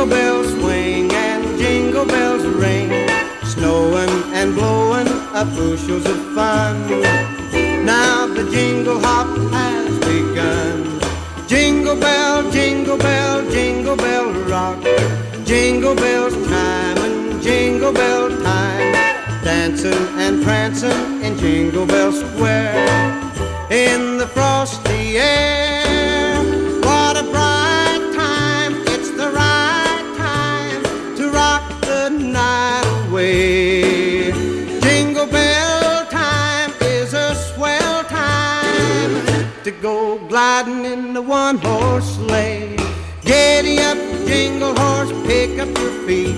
Jingle bells swing and jingle bells ring, snowing and blowing up bushels of fun. Now the jingle hop has begun. Jingle bell, jingle bell, jingle bell rock. Jingle bells chime and jingle bell time, dancing and prancing in Jingle Bell Square. In the frosty air, what a bright time. It's the right time to rock the night away. Jingle bell time is a swell time to go gliding in the one-horse sleigh. Giddy up, jingle horse, pick up your feet.